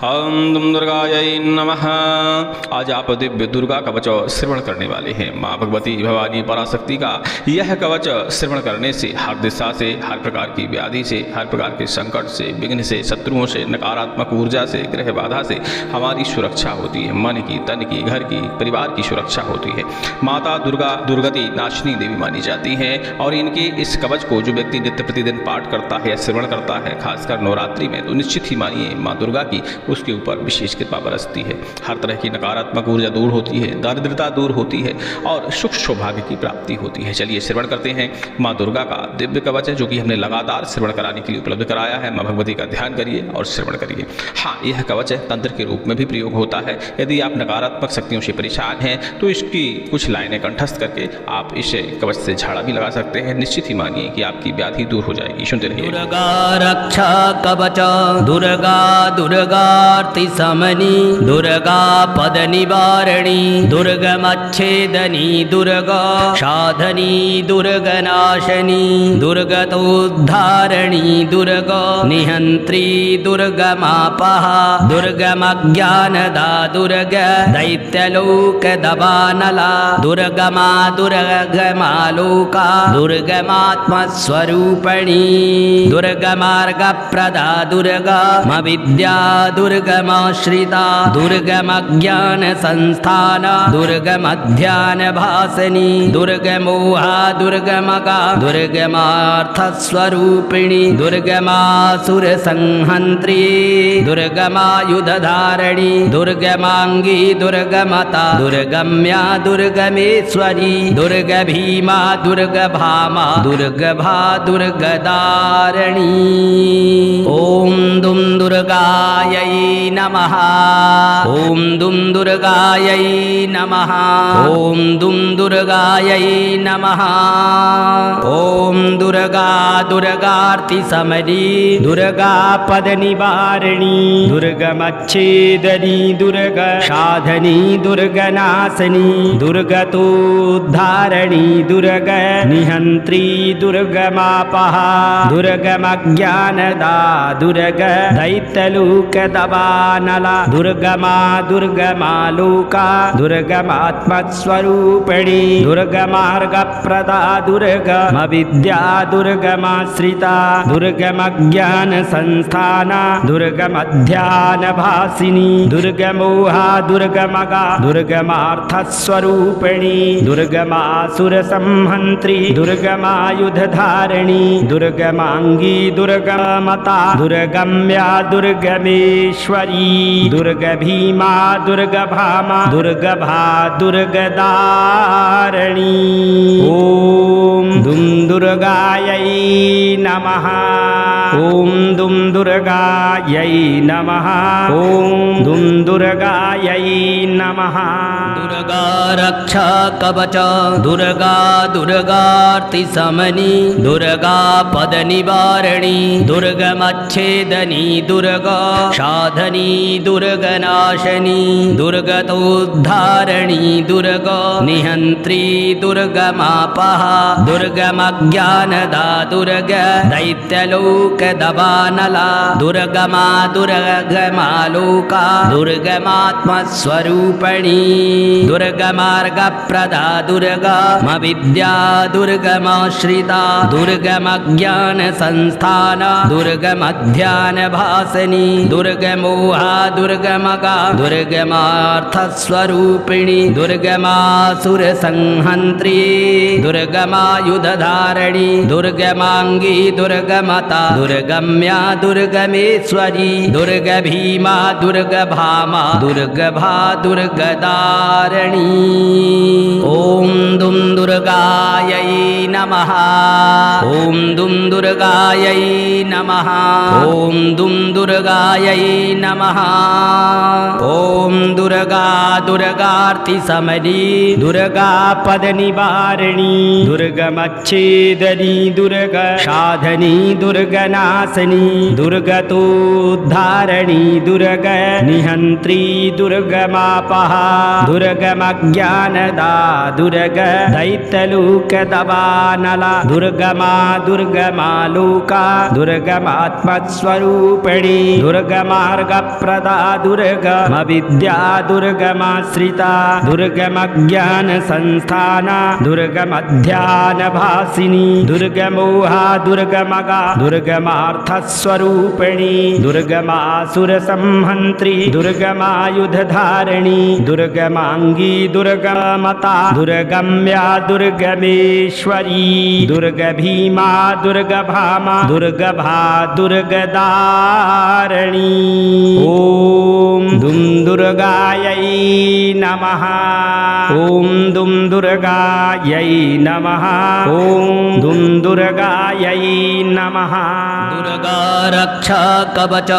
ओम दुम दुर्गायै नमः। आज आप दिव्य दुर्गा कवच श्रवण करने वाले हैं। माँ भगवती भवानी पराशक्ति का यह कवच श्रवण करने से हर दिशा से, हर प्रकार की व्याधि से, हर प्रकार के संकट से, विघ्न से, शत्रुओं से, नकारात्मक ऊर्जा से, ग्रह बाधा से हमारी सुरक्षा होती है। मन की, तन की, घर की, परिवार की सुरक्षा होती है। माता दुर्गा दुर्गति नाशिनी देवी मानी जाती है और इनके इस कवच को जो व्यक्ति नित्य प्रतिदिन पाठ करता है या श्रवण करता है, खासकर नवरात्रि में, तो निश्चित ही मानिए माँ दुर्गा की उसके ऊपर विशेष कृपा बरसती है। हर तरह की नकारात्मक ऊर्जा दूर होती है, दारिद्रता दूर होती है और सुख सौभाग्य की प्राप्ति होती है। चलिए श्रवण करते हैं माँ दुर्गा का दिव्य कवच है, जो कि हमने लगातार श्रवण कराने के लिए उपलब्ध कराया है। माँ भगवती का ध्यान करिए और श्रवण करिए। हाँ, यह कवच है तंत्र के रूप में भी प्रयोग होता है। यदि आप नकारात्मक शक्तियों से परेशान हैं तो इसकी कुछ लाइनें कंठस्थ करके आप इसे कवच से झाड़ा भी लगा सकते हैं। निश्चित ही मानिए कि आपकी व्याधि दूर हो जाएगी। सुनते रहिए। दुर्गा रक्षा कवच दुर्गा दुर्गार्ति समनी दुर्गा पद निवारणी दुर्गमच्छेदनी दुर्गा साधनी दुर्गनाशनी दुर्गतोद्धारणी दुर्गा निहंत्री दुर्गमापः दुर्गमज्ञानदा दुर्गा दैत्यलोकदवानला दुर्गमा दुर्गमालोका दुर्गमात्मस्वरूपिणी दुर्गमार्गप्रदा दुर्गमविद्या दुर्गमाश्रिता दुर्गमज्ञानसंस्थाना दुर्गमध्यानभासिनी दुर्गमोहा दुर्गमगा दुर्गमार्थस्वरूपिणी दुर्गमासुरसंहन्त्री दुर्गमायुधधारिणी दुर्गमांगी दुर्गमता दुर्गम्या दुर्गमेश्वरी दुर्गभीमा दुर्गभामा दुर्गभा दुर्गदारिणी। ओम दुम दुर्गायै नमः। ओम दुम दुर्गायै नमः। ओम दुम दुर्गायै नमः। ओम दुर्गा दुर्गार्ति समनी दुर्गा पद निवारिणी दुर्गमच्छेदनी दुर्गा साधनी दुर्गनाशनी दुर्गतोद्धारणी दुर्गा निहंत्री दुर्गमापः दुर्गमज्ञानदा दुर्गा दैत्यलोकदवानला दुर्गमा दुर्गमालोका दुर्गमात्मस्वरूपिणी दुर्गमार्गप्रदा दुर्गमविद्या दुर्गमाश्रिता दुर्गमज्ञानसंस्थाना दुर्गमध्यानभासिनी दुर्गमोहा दुर्गमगा दुर्गमार्थस्वरूपिणी दुर्गमासुरसंहन्त्री दुर्गमायुधधारिणी दुर्गमांगी दुर्गमता दुर्गम्या दुर्गमेश्वरी दुर्गभीमा दुर्गभामा दुर्गभा दुर्गदारिणी। ओम दुम दुर्गायै नमः। ओम दुम दुर्गायै नमः। ओम दुम दुर्गायै नमः। दुर्गा रक्षा कवच दुर्गा दुर्गार्ति समनी दुर्गा पद निवारणी दुर्गमच्छेदनी दुर्गा साधनी दुर्गनाशनी दुर्गतोद्धारणी दुर्गा निहंत्री दुर्गमापः दुर्गमज्ञानदा दुर्गा दैत्यलोकदवानला दुर्गमा दुर्गमालोका दुर्गमात्मस्वरूपिणी दुर्गमार्गप्रदा दुर्गमविद्या दुर्गमाश्रिता दुर्गमज्ञानसंस्थाना दुर्गमध्यानभासिनी दुर्गमोहा दुर्गमगा दुर्गमार्थस्वरूपिणी दुर्गमासुरसंहन्त्री दुर्गमायुधधारिणी दुर्गमांगी दुर्गमता दुर्गम्या दुर्गमेश्वरी दुर्गभीमा दुर्गभामा दुर्गभा दुर्गदारिणी। ओम दुम दुर्गायै नमः। ओम दुम दुर्गायै नमः। ओम दुम दुर्गायै नमः। ओम दुर्गा दुर्गार्ति समनी दुर्गा पद निवारिणी दुर्गमच्छेदनी दुर्गा साधनी दुर्गनाशनी दुर्गतोद्धारणी दुर्गा निहंत्री दुर्गमापः दुर्गमज्ञानदा दुर्गा दैत्यलोकदवानला दुर्गमा दुर्गमालोका दुर्गमात्मस्वरूपिणी दुर्गमा दुर्गमार्गप्रदा दुर्गमविद्या दुर्गमाश्रिता दुर्गमज्ञानसंस्थाना दुर्गमध्यानभासिनी दुर्गमोहा दुर्गमगा दुर्गमार्थस्वरूपिणी दुर्गमासुरसंहन्त्री दुर्गमायुधधारिणी दुर्गमाङ्गी दुर्गमता दुर्गम्या दुर्गमेश्वरी दुर्गभीमा दुर्गभामा दुर्गभा दुर्गदारिणी ॐ दुं दुर्गायै नमः ॐ दुं दुर्गायै नमः ॐ दुं दुर्गायै नमः दुर्गा रक्षा कवच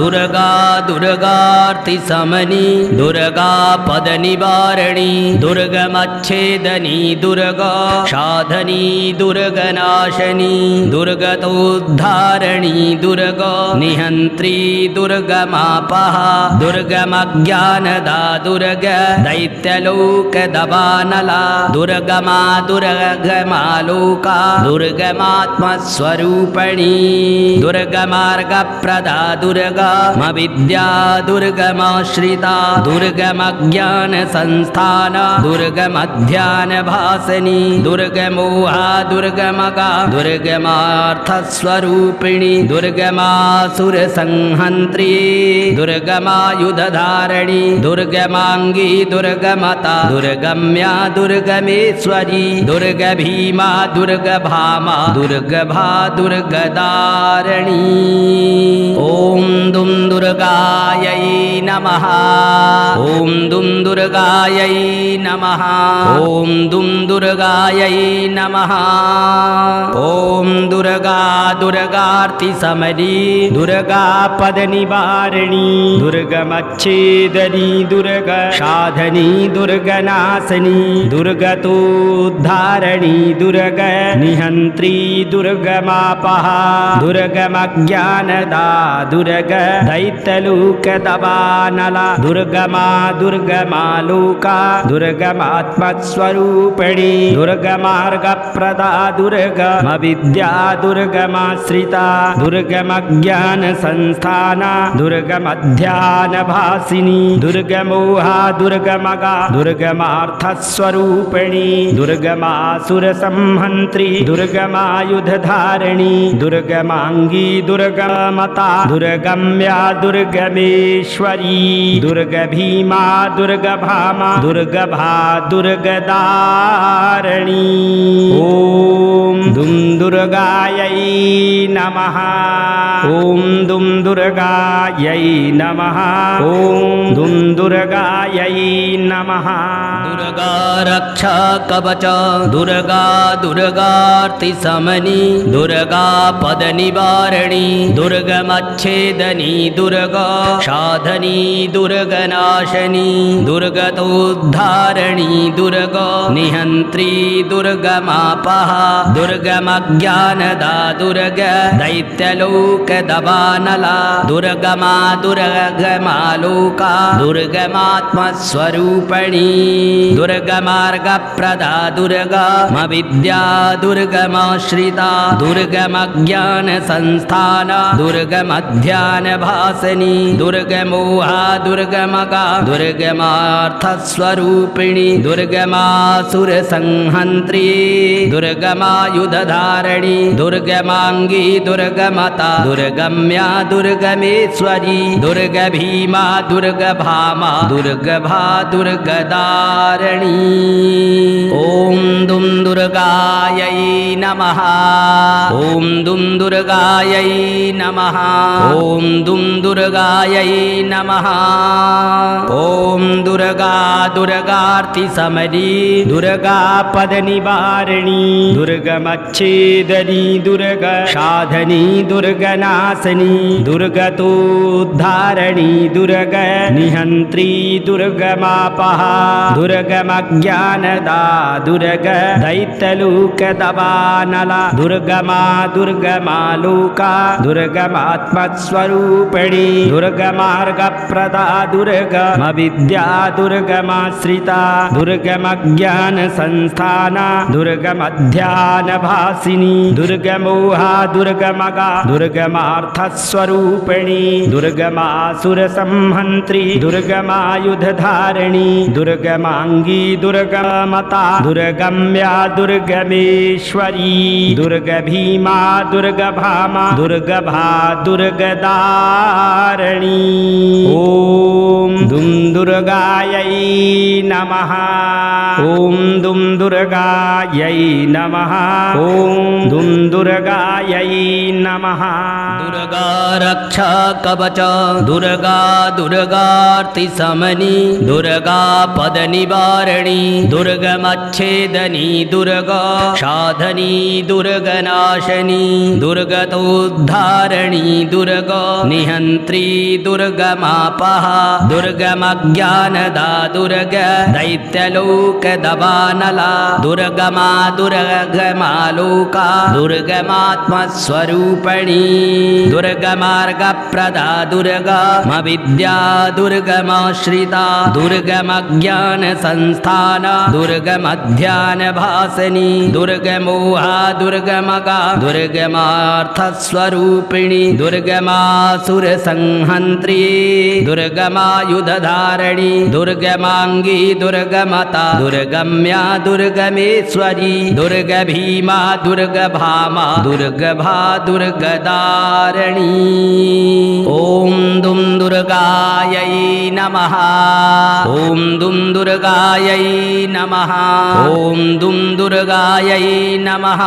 दुर्गा दुर्गार्तिशमनी दुर्गा पदनिवारिणी दुर्गमच्छेदनी दुर्गा साधनी दुर्गनाशनी दुर्गतोद्धारिणी दुर्गा निहन्त्री दुर्गमापः दुर्गमज्ञानदा दुर्गा दैत्यलोकदवानला दुर्गमा दुर्गमालोका दुर्गमात्मस्वरूपिणी दुर्गमार्गप्रदा दुर्गमविद्या दुर्गमाश्रिता दुर्गमज्ञानसंस्थान दुर्गमध्यानभासिनी दुर्गमोहा दुर्गमगा दुर्गमार्थस्वरूपिणी दुर्गमासुरसंहन्त्री दुर्गमायुधधारिणी दुर्गमाङ्गी दुर्गमता दुर्गम्या दुर्गमेश्वरी दुर्गभीमा दुर्गभामा दुर्गभा दुर्गदारिणी ॐ दुं दुर्गायै नमः ॐ दुं दुर्गायै नमः ॐ दुं दुर्गायै नमः ॐ दुर्गा दुर्गार्तिशमनी दुर्गा पदनिवारिणी दुर्गमच्छेदनी दुर्गा साधनी दुर्गनाशनी दुर्गतोद्धारिणी दुर्गा निहन्त्री दुर्गमापः दुर्गमज्ञानदा दुर्गा दैत्यलोकदवानला दुर्गमा दुर्गमालोका दुर्गमात्मस्वरूपिणी दुर्गमार्गप्रदा दुर्गमविद्या दुर्गमाश्रिता दुर्गमज्ञानसंस्थाना दुर्गमध्यानभासिनी दुर्गमोहा दुर्गमगा दुर्गमार्थस्वरूपिणी दुर्गमासुरसंहन्त्री दुर्गमायुधधारिणी दुर्गमाङ्गी दुर्गमता दुर्गम्या दुर्गमेश्वरी दुर्गभीमा दुर्गभामा दुर्गभा दुर्गदारिणी ॐ दुं दुर्गायै नमः ॐ दुं दुर्गायै नमः ॐ दुं दुर्गायै नमः दुर्गा रक्षा कवच दुर्गा दुर्गार्तिशमनी दुर्गा पदनिवारिणी दुर्गमच्छेदनी दुर्गा साधनी दुर्गनाशनी दुर्गतोद्धारिणी दुर्गा निहन्त्री दुर्गमापः दुर्गमज्ञानदा दुर्गा दैत्यलोकदवानला दुर्गमा दुर्गमालोका दुर्गमात्मस्वरूपिणी दुर्गमार्गप्रदा दुर्गमविद्या दुर्गमाश्रिता दुर्गमज्ञानसंस्थान दुर्गमध्यानभासिनी दुर्गमोहा दुर्गमगा दुर्गमार्थस्वरूपिणी दुर्गमासुरसंहन्त्री दुर्गमायुधधारिणी दुर्गमाङ्गी दुर्गमता दुर्गम्या दुर्गमेश्वरी दुर्गभीमा दुर्गभामा दुर्गभा दुर्गदारिणी ॐ दुं दुर्गायै नमः ॐ दुं दुर्गायै नमः ॐ दुं दुर्गायै नमः ॐ दुर्गा दुर्गार्तिशमनी दुर्गा पदनिवारिणी दुर्गमच्छेदनी दुर्गा साधनी दुर्गनाशनी दुर्गतोद्धारिणी दुर्गा निहन्त्री दुर्गमापः दुर्गमज्ञानदा दुर्ग दैत्यलोकदवानला दुर्गमा दुर्गमालोका दुर्गमात्मस्वरूपिणी दुर्गमार्गप्रदा दुर्गमविद्या दुर्गमाश्रिता दुर्गमज्ञानसंस्थाना दुर्गमध्यानभासिनी दुर्गमोहा दुर्गमगा दुर्गमार्थस्वरूपिणी दुर्गमासुरसंहन्त्री दुर्गमायुधधारिणी दुर्गमाङ्गी दुर्गमता दुर्गम्या दुर्गमेश्वरी दुर्गभीमा दुर्गभामा दुर्गभा दुर्गदारिणी ॐ दुं दुर्गायै नमः ॐ दुं दुर्गायै नमः ॐ दुं दुर्गायै नमः दुर्गा रक्षा कवच दुर्गा दुर्गार्तिशमनी दुर्गा पदनिवारिणी दुर्गमच्छेदनी दुर्गा साधनी दुर्गनाशनी दुर्गतोद्धारिणी दुर्गा निहन्त्री दुर्गमापः दुर्गमज्ञानदा दुर्ग दैत्यलोकदवानला दुर्गमा दुर्गमालोका दुर्गमात्मस्वरूपिणी दुर्गमार्गप्रदा दुर्गमविद्या दुर्गमाश्रिता दुर्गमज्ञानसंस्थाना दुर्गमध्यानभासिनी दुर्गमोहा दुर्गमगा दुर्गमार्थस्वरूपिणी दुर्गमासुरसंहन्त्री दुर्गमायुधधारिणी दुर्गमाङ्गी दुर्गमता दुर्गम्या दुर्गमेश्वरी दुर्गभीमा दुर्गभामा दुर्गभा दुर्गदारिणी ॐ दुं दुर्गायै नमः ॐ दुं दुर्गायै नमः ॐ दुं दुर्गायै नमः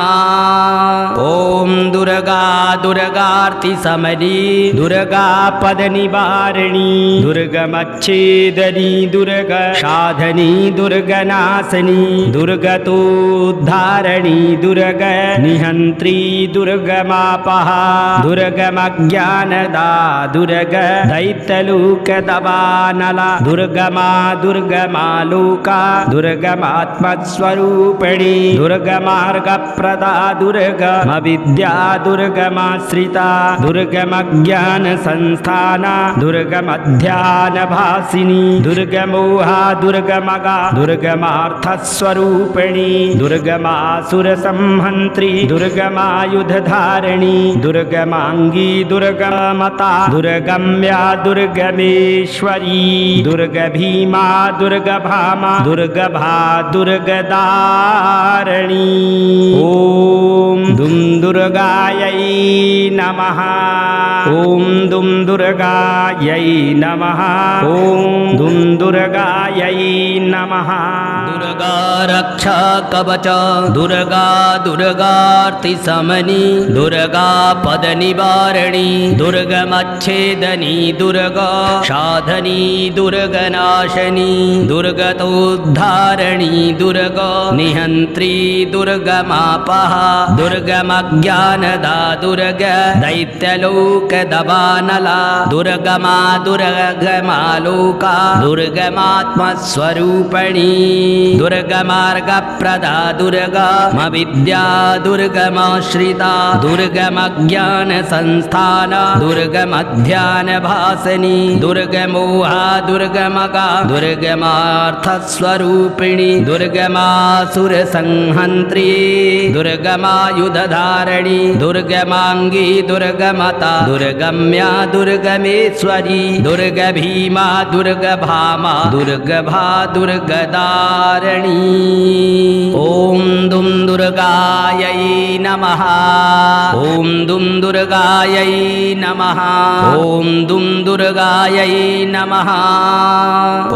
ॐ दुर्गा दुर्गार्तिशमनी दुर्गा पदनिवारिणी दुर्गमच्छेदनी दुर्ग साधनी दुर्गनाशनी दुर्गतोद्धारिणी दुर्ग निहन्त्री दुर्गमापः दुर्गमज्ञानदा दुर्ग दैत्यलोकदवानला दुर्गमा दुर्गमालोका दुर्गमात्मस्वरूपिणी दुर्गमार्गप्रदा दुर्गमविद्या दुर्गमाश्रिता दुर्गमज्ञानसंस्थाना दुर्गमध्यानभासिनी दुर्गमोहा दुर्गमगा दुर्गमार्थस्वरूपिणी दुर्गमासुरसंहन्त्री दुर्गमायुधधारिणी दुर्गमाङ्गी दुर्गमता दुर्गम्या दुर्गमेश्वरी दुर्गभीमा दुर्गभामा दुर्गभा दुर्गदारिणी ॐ दुं दुर्गायै नमः ॐ दुं दुर्गायै नमः ॐ दुं दुर्गायै नमः दुर्गा रक्षा कवच दुर्गा दुर्गार्तिशमनी दुर्गा पदनिवारिणी दुर्गमच्छेदनी दुर्गा साधनी दुर्गनाशनी दुर्गतोद्धारिणी दुर्गा निहन्त्री दुर्गमापः दुर्गमज्ञानदा दुर्ग दैत्यलोकदवानला दुर्गमा दुर्गमालोका दुर्गमात्मस्वरूपिणी दुर्गमार्गप्रदा दुर्गमविद्या दुर्गमाश्रिता दुर्गमज्ञानसंस्थाना दुर्गमध्यानभासिनी दुर्गमोहा दुर्गमगा दुर्गमार्थस्वरूपिणी दुर्गमासुरसंहन्त्री दुर्गमायुधधारिणी दुर्गमाङ्गी दुर्गमता दुर्गम्या दुर्गमेश्वरी दुर्गभीमा दुर्गभामा दुर्गभा दुर्गदारिणी ॐ दुं दुर्गायै नमः ॐ दुं दुर्गायै नमः ॐ दुं दुर्गायै नमः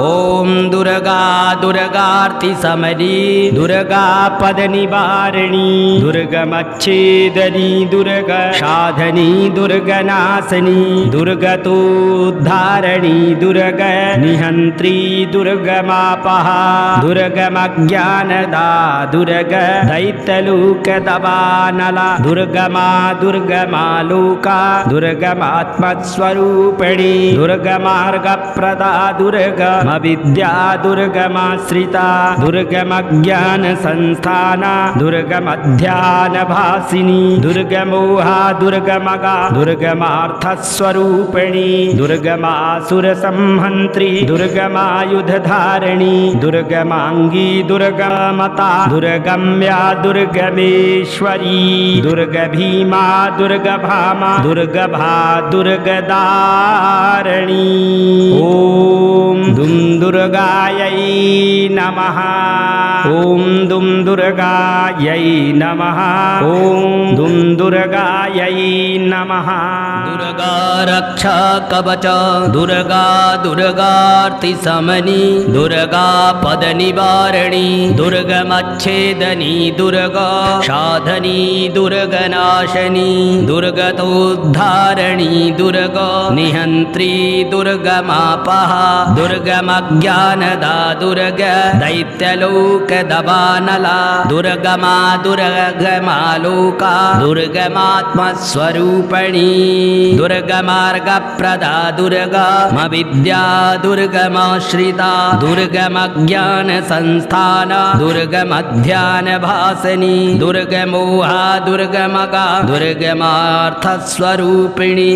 ॐ दुर्गा दुर्गार्तिशमनी दुर्गा पदनिवारिणी दुर्गमच्छेदनी दुर्ग साधनी दुर्गनाशनी दुर्गतोद्धारिणी दुर्ग निहन्त्री दुर्गमापः दुर्गमज्ञानदा दुर्ग दैत्यलोकदवानला दुर्गमा दुर्गमालोका दुर्गमात्मस्वरूपिणी दुर्गमार्गप्रदा दुर्गमविद्या दुर्गमाश्रिता दुर्गमज्ञानसंस्थाना दुर्गमध्यानभासिनी दुर्गमोहा दुर्गमगा दुर्गमार्थस्वरूपिणी दुर्गमासुरसंहन्त्री दुर्गमायुधधारिणी दुर्गमाङ्गी दुर्गमता दुर्गम्या दुर्गमेश्वरी दुर्गभीमा दुर्गभामा दुर्गभा दुर्गदारिणी ॐ दुं दुर्गायै नमः ॐ दुं दुर्गायै नमः ॐ दुं दुर्गायै नमः दुर्गा रक्षा कवच दुर्गा दुर्गार्तिशमनी दुर्गा पदनिवारिणी दुर्गमच्छेदनी दुर्गा साधनी दुर्गनाशनी दुर्गतोद्धारिणी दुर्गा निहन्त्री दुर्गमापः दुर्गमज्ञानदा दुर्ग दैत्यलोकदवानला दुर्गमा दुर्गमालोका दुर्गमात्मस्वरूपिणी दुर्गमार्गप्रदा दुर्गमविद्या दुर्गमाश्रिता दुर्गमज्ञानसंस्थाना दुर्गमध्यानभासिनी दुर्गमोहा दुर्गमगा दुर्गमार्थस्वरूपिणी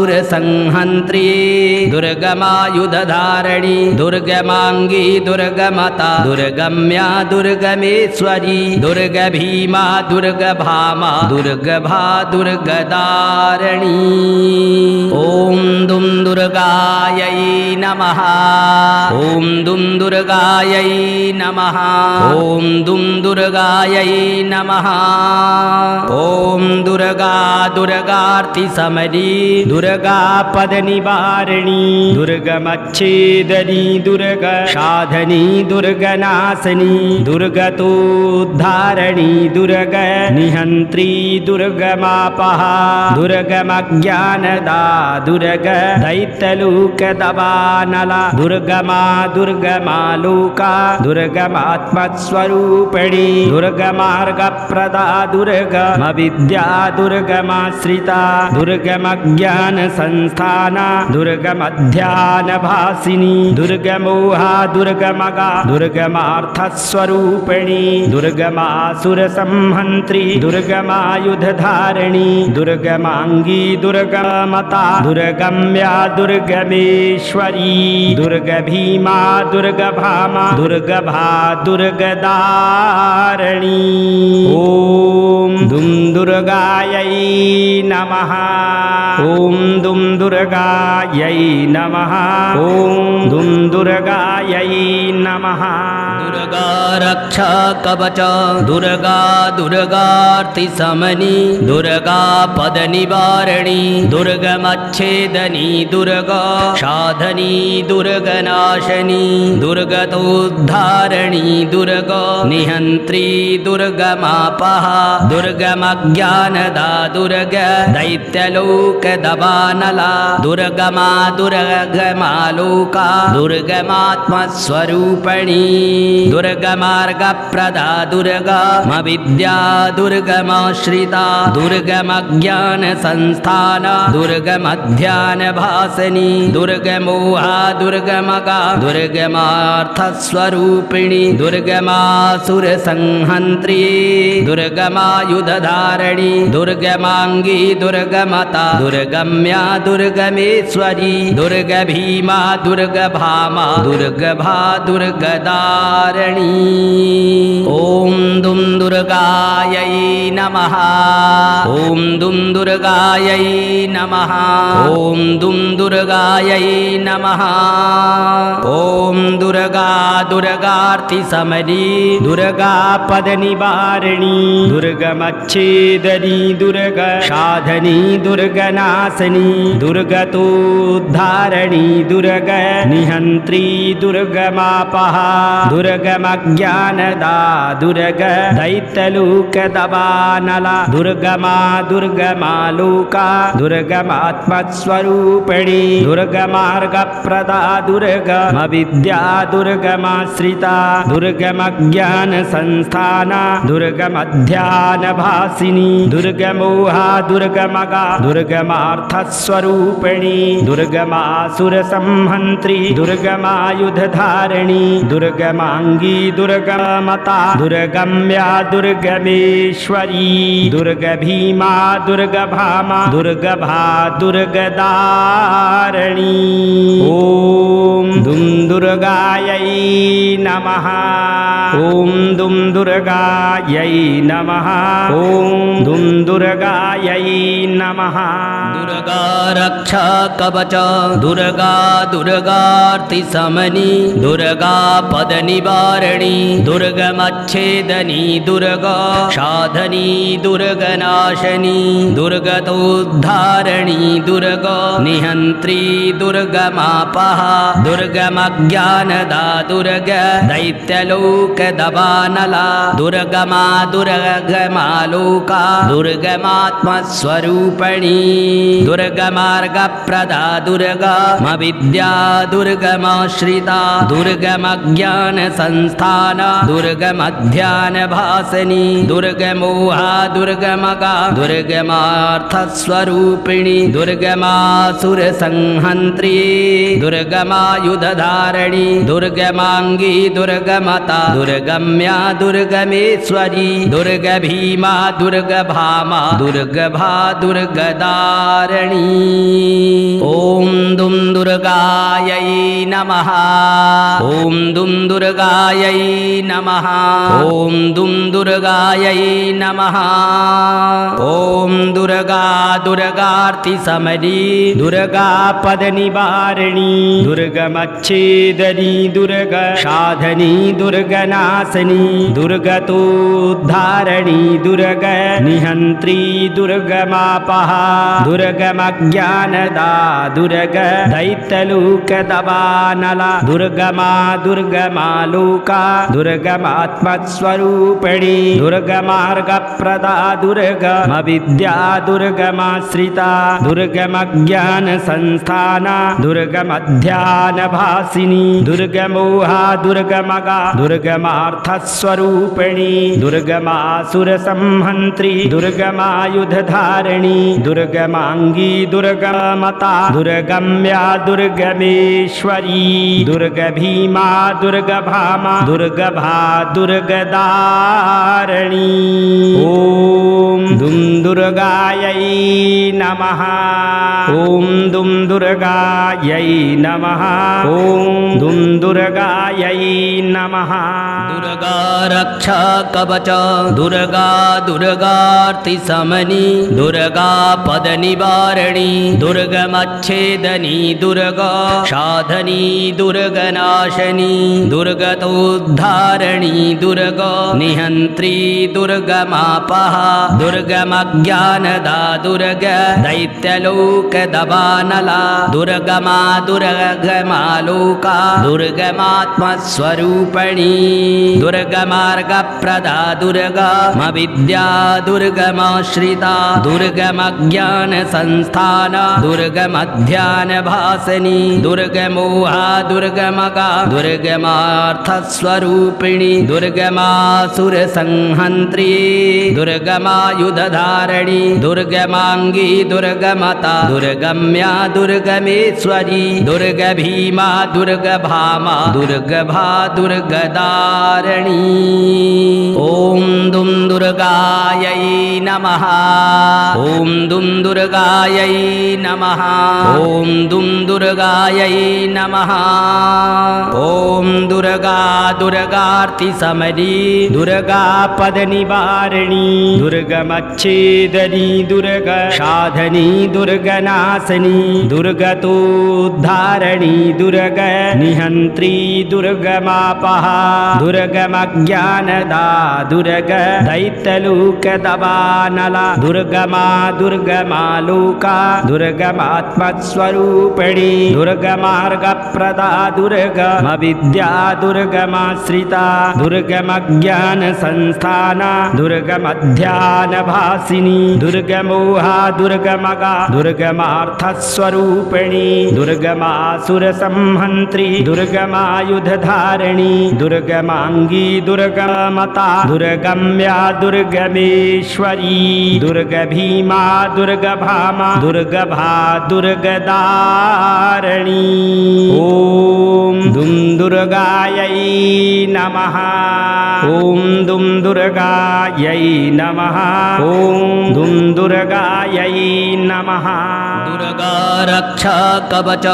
दुर्गमासुरसंहन्त्री दुर्गमायुधधारिणी दुर्गमाङ्गी दुर्गमता दुर्गम्या दुर्गमेश्वरी दुर्गभीमा दुर्गभामा दुर्गभा दुर्गदारिणी ॐ दुं दुर्गायै नमः ॐ दुं दुर्गायै नमः ॐ दुं दुर्गायै नमः ॐ दुर्गा दुर्गार्तिशमनी दुर्गा पदनिवारिणी दुर्गमच्छेदनी दुर्ग साधनी दुर्गनाशनी दुर्गतोद्धारिणी दुर्ग निहन्त्री दुर्गमापः दुर्गमज्ञानदा दुर्ग दैत्यलोकदवानला दुर्गमा दुर्गमालोका दुर्गमात्मस्वरूपिणी दुर्गमार्गप्रदा दुर्गमविद्या दुर्गमाश्रिता दुर्गमज्ञानसंस्थाना दुर्गमध्यानभासिनी दुर्गमोहा दुर्गमगा दुर्गमार्थस्वरूपिणी दुर्गमासुरसंहन्त्री दुर्गमायुधधारिणी दुर्गमाङ्गी दुर्गमता दुर्गम्या दुर्गमेश्वरी दुर्गभीमा दुर्गभामा दुर्गभा दुर्गदारिणी ॐ दुं दुर्गायै नमः ॐ दुं दुर्गायै नमः ॐ दुं दुर्गायै नमः दुर्गा रक्षा कवच दुर्गा दुर्गार्तिशमनी दुर्गा पदनिवारिणी दुर्गमच्छेदनी दुर्गा साधनी दुर्गनाशनी दुर्गतोद्धारिणी दुर्गा निहन्त्री दुर्गमापः दुर्गमज्ञानदा दुर्ग दैत्यलोकदवानला दुर्गमा दुर्गमालोका दुर्गमात्मस्वरूपिणी दुर्गमार्गप्रदा दुर्गमविद्या दुर्गमाश्रिता दुर्गमज्ञानसंस्थाना दुर्गमध्यानभासिनी दुर्गमोहा दुर्गमगा दुर्गमार्थस्वरूपिणी दुर्गमासुरसंहन्त्री दुर्गमायुधधारिणी दुर्गमाङ्गी दुर्गमता दुर्गम्या दुर्गमेश्वरी दुर्गभीमा दुर्गभामा दुर्गभा दुर्गदारिणी ॐ दुं दुर्गायै नमः ॐ दुं दुर्गायै नमः ॐ दुं दुर्गायै नमः ॐ दुर्गा दुर्गार्तिशमनी दुर्गा पदनिवारिणी दुर्गमच्छेदनी दुर्ग साधनी दुर्गनाशनी दुर्गतोद्धारिणी दुर्ग निहन्त्री दुर्गमापः दुर्गमज्ञान दुर्गमज्ञानदा दुर्ग दैत्यलोकदवानला दुर्गमा दुर्गमालोका दुर्गमात्मस्वरूपिणी दुर्गमार्गप्रदा दुर्गमविद्या दुर्गमाश्रिता दुर्गमज्ञानसंस्थाना दुर्गमध्यानभासिनी दुर्गमोहा दुर्गमगा दुर्गमार्थस्वरूपिणी दुर्गमासुरसंहन्त्री दुर्गमायुधधारिणी दुर्गमाङ्गी दुर्गमता दुर्गम्या दुर्गमेश्वरी दुर्गभीमा दुर्गभामा दुर्गभा दुर्गदारिणी ॐ दुं दुर्गायै नमः ॐ दुं दुर्गायै नमः ॐ दुं दुर्गायै नमः दुर्गा रक्षा कवच दुर्गा दुर्गार्तिशमनी दुर्गा पदनिवारिणी दुर्गमच्छेदनी दुर्गा साधनी दुर्गनाशनी दुर्गतोद्धारिणी दुर्गा निहन्त्री दुर्गमापः दुर्गमज्ञानदा दुर्ग दैत्यलोकदवानला दुर्गमा दुर्गमालोका दुर्गमात्मस्वरूपिणी दुर्गमार्गप्रदा दुर्गमविद्या दुर्गमाश्रिता दुर्गमज्ञानसंस्थाना दुर्गमध्यानभासिनी दुर्गमोहा दुर्गमगा दुर्गमार्थस्वरूपिणी दुर्गमासुरसंहन्त्री दुर्गमायुधधारिणी दुर्गमाङ्गी दुर्गमता दुर्गम्या दुर्गमेश्वरी दुर्गभीमा दुर्गभामा दुर्गभा दुर्गदारिणी ॐ दुं दुर्गायै नमः ॐ दुं दुर्गायै नमः ॐ दुं दुर्गायै नमः ॐ दुर्गा दुर्गार्तिशमनी दुर्गा पदनिवारिणी दुर्गमच्छेदनी दुर्ग साधनी दुर्गनाशनी दुर्गतोद्धारिणी दुर्ग निहन्त्री दुर्गमापः दुर्गमज्ञानदा दुर्ग दैत्यलोकदवानला दुर्गमा दुर्गमालोका दुर्गमात्मस्वरूपिणी दुर्गमार्गप्रदा दुर्गमविद्या दुर्गमाश्रिता दुर्गमज्ञानसंस्थाना दुर्गमध्यानभासिनी दुर्गमोहा दुर्गमगा दुर्गमार्थस्वरूपिणी दुर्गमासुरसंहन्त्री दुर्गमायुधधारिणी दुर्गमाङ्गी दुर्गमता दुर्गम्या दुर्गमेश्वरी दुर्गभीमा दुर्गभामा दुर्गभा दुर्गदारिणी ॐ दुं दुर्गायै नमः ॐ दुं दुर्गायै नमः ॐ दुं दुर्गायै नमः दुर्गा रक्षा कवच दुर्गा दुर्गार्तिशमनी दुर्गा पदनिवारिणी दुर्गमच्छेदनी दुर्गा साधनी दुर्गनाशनी दुर्गतोद्धारिणी दुर्गा निहन्त्री दुर्गमापः दुर्गमज्ञानदा दुर्ग दैत्यलोकदवानला दुर्गमा दुर्गमालोका दुर्गमात्मस्वरूपिणी दुर्गमार्गप्रदा दुर्गमविद्या दुर्गमाश्रिता दुर्गमज्ञानसंस्थाना दुर्गमध्यानभासिनी दुर्गमोहा दुर्गमगा दुर्गमार्थस्वरूपिणी दुर्गमासुरसंहन्त्री दुर्गमायुधधारिणी दुर्गमाङ्गी दुर्गमता दुर्गम्या दुर्गमेश्वरी दुर्गभीमा दुर्गभामा दुर्गभा दुर्गदारिणी ॐ दुं दुर्गायै नमः ॐ दुं दुर्गायै नमः ॐ दुं दुर्गायै नमः ॐ दुर्गा दुर्गार्तिशमनी दुर्गा पदनिवारिणी दुर्गमच्छेदनी दुर्ग साधनी दुर्गनाशनी दुर्गतोद्धारिणी दुर्ग निहन्त्री दुर्गमापः दुर्गमज्ञानदा दुर्ग दैत्यलोकदवानला दुर्गमा दुर्गमालोका दुर्गमात्मस्वरूपिणी दुर्गमार्गप्रदा दुर्गमविद्या दुर्गमाश्रिता दुर्गमज्ञानसंस्थाना दुर्गमध्यानभासिनी दुर्गमोहा दुर्गमगा दुर्गमार्थस्वरूपिणी दुर्गमासुरसंहन्त्री दुर्गमायुधधारिणी दुर्गमाङ्गी दुर्गमता दुर्गम्या दुर्गमेश्वरी दुर्गभीमा दुर्गभामा दुर्गभा दुर्गदारिणी ॐ दुं दुर्गायै नमः ॐ दुं दुर्गायै नमः ॐ दुं दुर्गायै नमः दुर्गा रक्षा कवच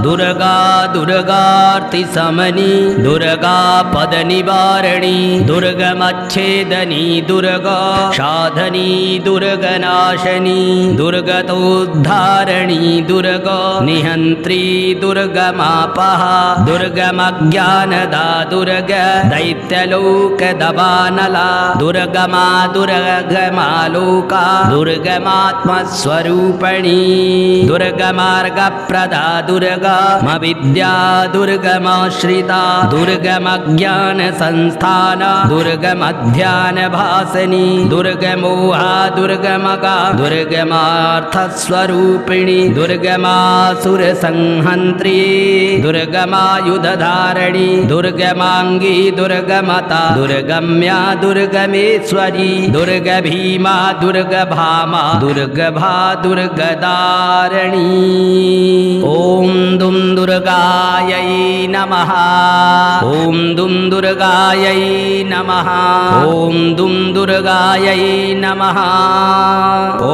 दुर्गा दुर्गार्तिशमनी दुर्गा पदनिवारिणी दुर्गमच्छेदनी दुर्गा साधनी दुर्गनाशनी दुर्गतोद्धारिणी दुर्गा निहन्त्री दुर्गमापः दुर्गमज्ञानदा दुर्ग दैत्यलोकदवानला दुर्गमा दुर्गमालोका दुर्गमात्मस्वरूपिणी दुर्गमार्गप्रदा दुर्गमविद्या दुर्गमाश्रिता दुर्गमज्ञानसंस्थाना दुर्गमध्यानभासिनी दुर्गमोहा दुर्गमगा दुर्गमार्थस्वरूपिणी दुर्गमासुरसंहन्त्री दुर्गमायुधधारिणी दुर्गमाङ्गी दुर्गमता दुर्गम्या दुर्गमेश्वरी दुर्गभीमा दुर्गभामा दुर्गभा दुर्गदारिणी ॐ दुं दुर्गायै नमः ॐ दुं दुर्गायै नमः ॐ दुं दुर्गायै नमः ॐ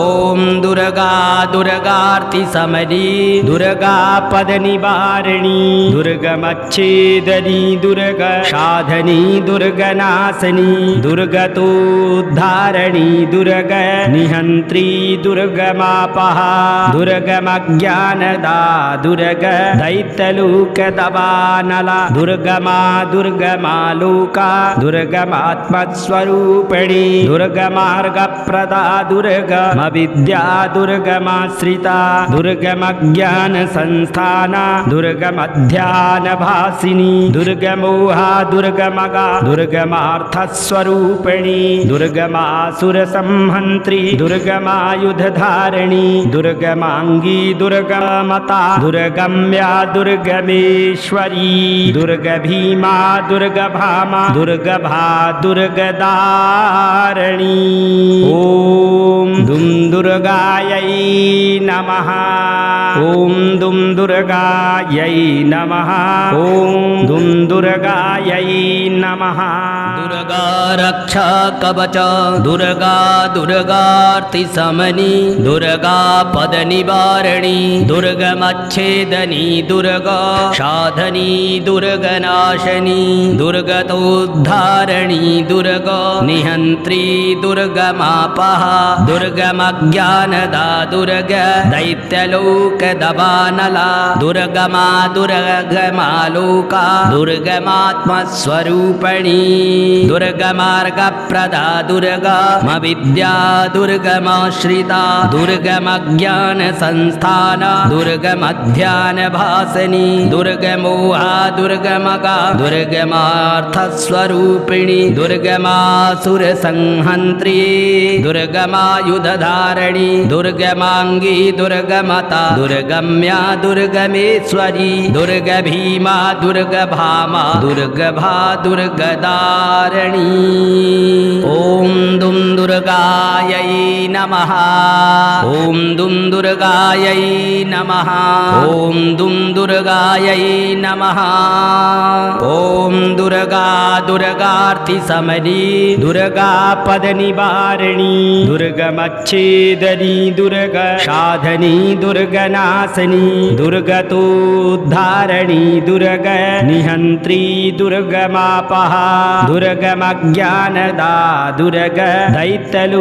दुर्गा दुर्गार्तिशमनी दुर्गा पदनिवारिणी दुर्गमच्छेदनी दुर्गा साधनी दुर्गनाशनी दुर्गतोद्धारिणी दुर्गा निहन्त्री दुर्गमापः दुर्गमज्ञानदा दुर्गा दैत्यलोकदवानला दुर्गमा दुर्गमालोका दुर्गमात्मस्वरूपिणी दुर्गमार्गप्रदा दुर्गमविद्या दुर्गमाश्रिता दुर्गमज्ञानसंस्थाना दुर्गमध्यानभासिनी दुर्गमोहा दुर्गमगा दुर्गमार्थस्वरूपिणी दुर्गमासुरसंहन्त्री दुर्गमायुधधारिणी दुर्गमाङ्गी दुर्गमता दुर्गम्या दुर्गमेश्वरी दुर्गभीमा दुर्गभामा दुर्गभा दुर्गदारिणी ॐ दुं दुर्गायै नमः ॐ दुं दुर्गायै नमः ॐ दुं दुर्गायै नमः दुर्गा रक्षा कवच दुर्गा दुर्गार्तिशमनी दुर्गा पदनिवारिणी दुर्गमच्छेदनी दुर्गा साधनी दुर्गनाशनी दुर्गतोद्धारिणी दुर्गा निहन्त्री दुर्गमापः दुर्गमज्ञानदा दुर्गा दैत्यलोकदवानला दुर्गमा दुर्गमालोका दुर्गमात्मस्वरूपिणी दुर्गमार्गप्रदा दुर्गमविद्या दुर्गमाश्रिता दुर्गमज्ञानसंस्थाना दुर्गमध्यानभासिनी दुर्गमोहा दुर्गमगा दुर्गमार्थस्वरूपिणी दुर्गमासुरसंहन्त्री दुर्गमायुधधारिणी दुर्गमाङ्गी दुर्गमता दुर्गम्या दुर्गमेश्वरी दुर्गभीमा दुर्गभामा दुर्गभा दुर्गदारिणी ॐ दुं दुर्गायै नमः ॐ दुं दुर्गायै नमः ॐ दुं दुर्गायै नमः ॐ दुर्गा दुर्गार्तिशमनी दुर्गा पदनिवारिणी दुर्गमच्छेदनी दुर्गा साधनी दुर्गनाशनी दुर्गतोद्धारिणी दुर्गा निहन्त्री दुर्गमापः दुर्गा दुर्गमज्ञानदा दुर्ग दैत्यलोकदवानला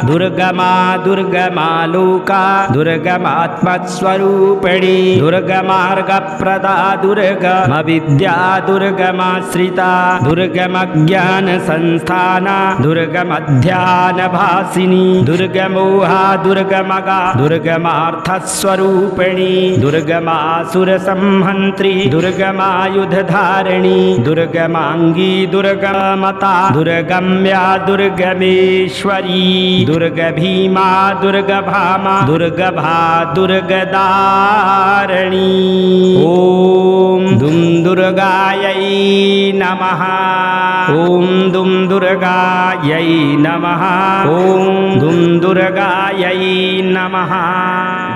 दुर्गमा दुर्गमालोका दुर्गमात्मस्वरूपिणी दुर्गमार्गप्रदा दुर्गमविद्या दुर्गमाश्रिता दुर्गमज्ञानसंस्थाना दुर्गमध्यानभासिनी दुर्गमोहा दुर्गमगा दुर्गमार्थस्वरूपिणी दुर्गमासुरसंहन्त्री दुर्गमायुधधारिणी दुर्गमाङ्गी दुर्गमता दुर्गम्या दुर्गमेश्वरी दुर्गभीमा दुर्गभामा दुर्गभा दुर्गदारिणी ॐ दुं दुर्गायै नमः ॐ दुं दुर्गायै नमः ॐ दुं दुर्गायै नमः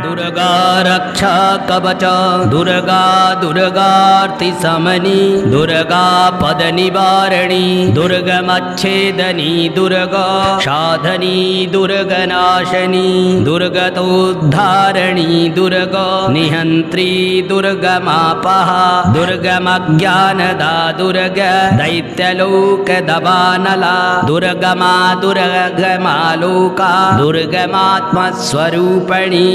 दुर्गा रक्षा कवच दुर्गा दुर्गार्तिशमनी दुर्गा पदनिवारिणी दुर्गमच्छेदनी दुर्गा साधनी दुर्गनाशनी दुर्गतोद्धारिणी दुर्गा निहन्त्री दुर्गमापः दुर्गमज्ञानदा दुर्ग दैत्यलोकदवानला दुर्गमा दुर्गमालोका दुर्गमात्मस्वरूपिणी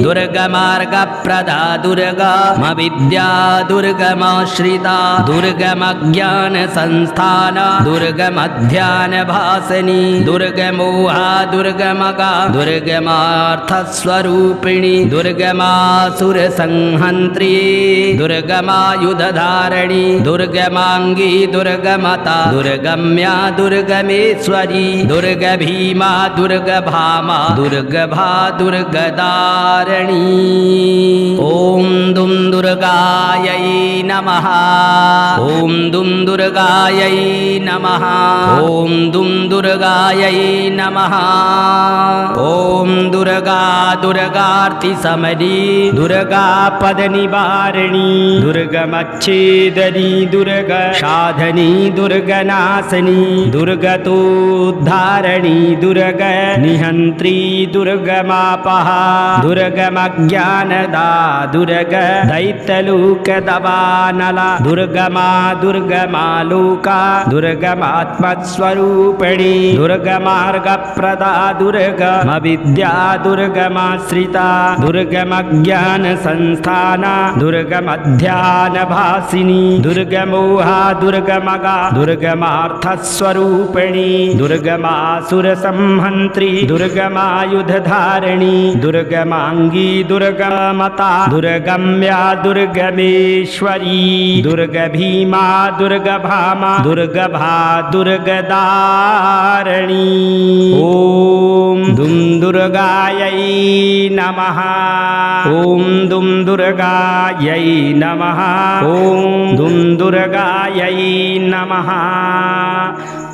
दुर्गमार्गप्रदा दुर्गमविद्या दुर्गमाश्रिता दुर्गमज्ञानसंस्थाना दुर्गमध्यानभासिनी दुर्गमोहा दुर्गमगा दुर्गमार्थस्वरूपिणी दुर्गमासुरसंहन्त्री दुर्गमायुधधारिणी दुर्गमाङ्गी दुर्गमता दुर्गम्या दुर्गमेश्वरी दुर्गभीमा दुर्गभामा दुर्गभा दुर्गदारिणी ॐ दुं दुर्गायै नमः ॐ दुं दुर्गायै नमः ॐ दुं दुर्गायै नमः ॐ दुर्गा दुर्गार्तिशमनी दुर्गा पदनिवारिणी दुर्गमच्छेदनी दुर्ग साधनी दुर्गनाशनी दुर्गतोद्धारिणी दुर्ग निहन्त्री दुर्गमापः दुर्गमज्ञानदा दुर्ग दैत्यलोकदवानला दुर्गमा दुर्गमालोका दुर्गमात्मस्वरूपिणी दुर्गमार्गप्रदा दुर्गमविद्या दुर्गमाश्रिता दुर्गमज्ञानसंस्थाना दुर्गमध्यानभासिनी दुर्गमोहा दुर्गमगा दुर्गमार्थस्वरूपिणी दुर्गमासुरसंहन्त्री दुर्गमायुधधारिणी दुर्गमाङ्गी दुर्गमता दुर्गम्या दुर्गमेश्वरी दुर्गभीमा दुर्गभामा दुर्गभा दुर्गदारिणी ॐ दुं दुर्गायै नमः ॐ दुं दुर्गायै नमः ॐ दुं दुर्गायै नमः